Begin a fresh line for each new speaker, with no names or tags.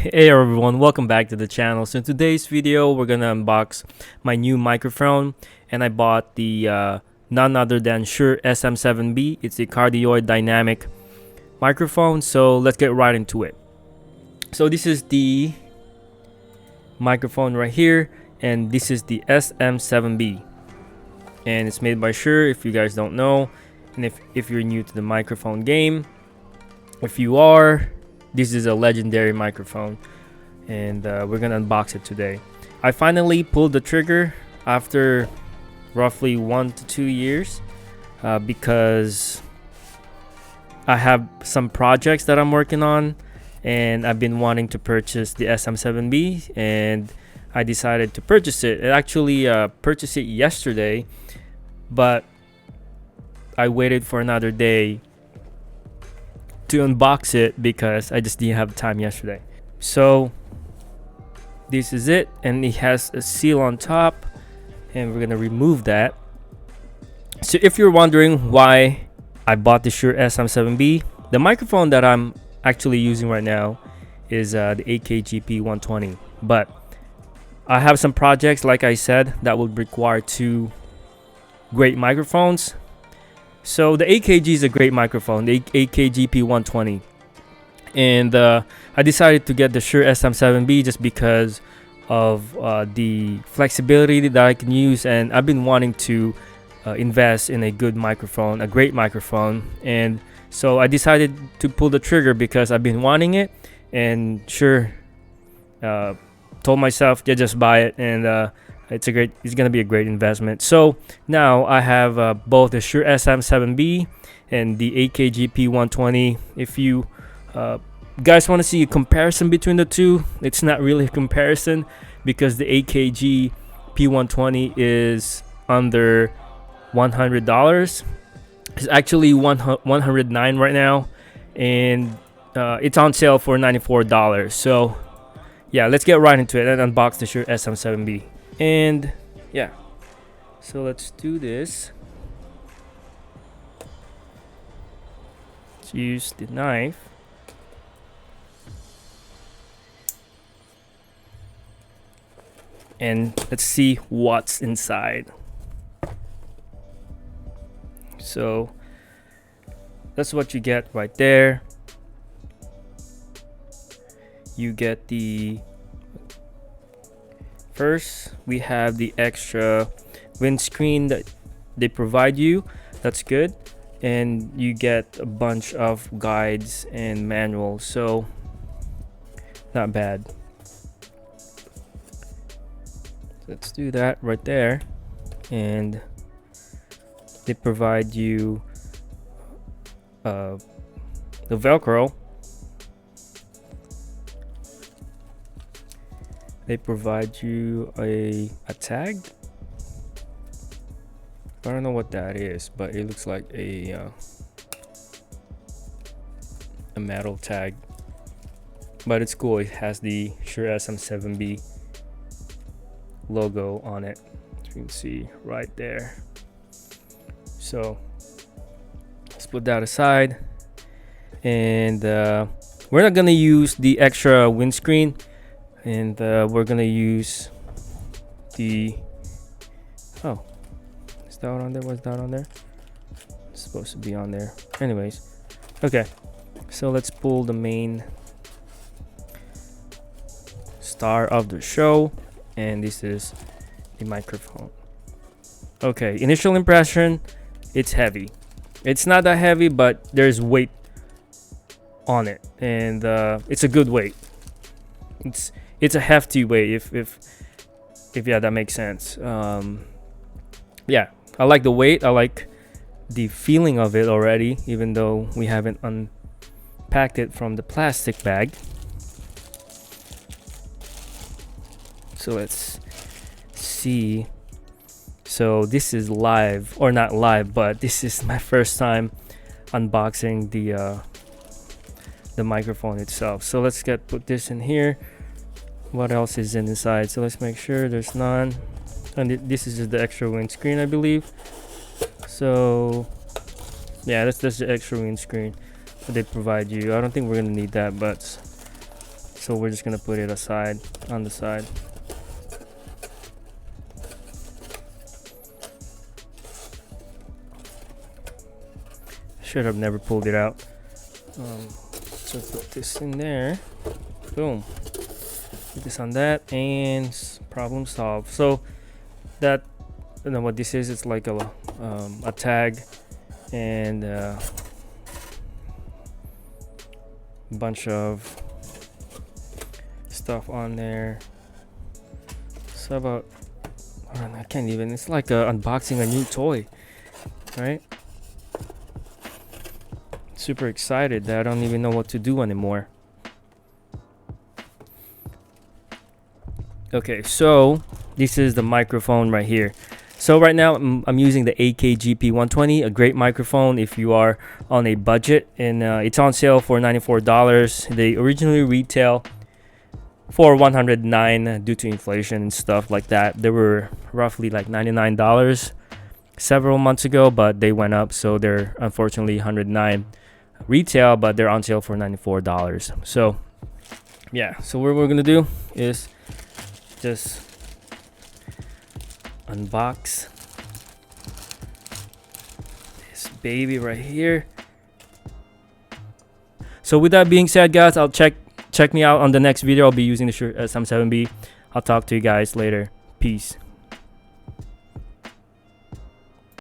Hey everyone, welcome back to the channel. So in today's video, we're gonna unbox my new microphone, and I bought the none other than Shure SM7B. It's a cardioid dynamic microphone. So let's get right into it. So this is the microphone right here, and this is the SM7B, and it's made by Shure. If you guys don't know, and if you're new to the microphone game, if you are, this is a legendary microphone, and we're gonna unbox it today. I finally pulled the trigger after roughly 1 to 2 years because I have some projects that I'm working on, and I've been wanting to purchase the SM7B, and I decided to purchase it. I actually purchased it yesterday, but I waited for another day to unbox it because I just didn't have time yesterday. So this is it, and it has a seal on top, and we're gonna remove that. So if you're wondering why I bought the Shure SM7B, the microphone that I'm actually using right now is the AKG P120, but I have some projects, like I said, that would require two great microphones. So the AKG is a great microphone, the AKG P120, and I decided to get the Shure SM7B just because of the flexibility that I can use, and I've been wanting to invest in a good microphone, a great microphone, and so I decided to pull the trigger because I've been wanting it, and Shure told myself, yeah, just buy it, and it's gonna be a great investment. So now I have both the Shure SM7B and the AKG P120. If you guys want to see a comparison between the two, it's not really a comparison because the AKG P120 is under $100. It's actually $109 right now, and it's on sale for $94. So yeah, let's get right into it and unbox the Shure SM7B. And yeah, so let's do this. Let's use the knife. And let's see what's inside. So that's what you get right there. You get first, we have the extra windscreen that they provide you. That's good. And you get a bunch of guides and manuals, so not bad. Let's do that right there. And they provide you the Velcro. They provide you a tag. I don't know what that is, but it looks like a metal tag, but it's cool. It has the Shure SM7B logo on it, as you can see right there. So let's put that aside, and we're not gonna use the extra windscreen, and we're gonna use the is that on there? Was that on there? It's supposed to be on there. Anyways, okay, so let's pull the main star of the show, and this is the microphone. Okay, initial impression, it's heavy. It's not that heavy, but there's weight on it, and it's a good weight. It's a hefty weight, if yeah, that makes sense. Yeah, I like the weight. I like the feeling of it already, even though we haven't unpacked it from the plastic bag. So let's see. So this is live, or not live, but this is my first time unboxing the microphone itself. So let's put this in here. What else is inside? So let's make sure there's none. And this is just the extra windscreen, I believe. So yeah, that's the extra windscreen that they provide you. I don't think we're gonna need that, but So we're just gonna put it aside on the side. Should have never pulled it out. So put this in there. Boom. Put this on that, and problem solved. So that, you know what this is? It's like a tag and a bunch of stuff on there. So about, I can't even. It's like unboxing a new toy, right? Super excited that I don't even know what to do anymore. Okay, so this is the microphone right here. So right now I'm using the AKGP120, a great microphone if you are on a budget, and it's on sale for $94. They originally retail for $109 due to inflation and stuff like that. They were roughly like $99 several months ago, but they went up, so they're unfortunately $109 retail, but they're on sale for $94. So yeah, so what we're gonna do is just unbox this baby right here. So with that being said, guys, I'll check me out on the next video. I'll be using the Shure SM7B. I'll talk to you guys later. Peace.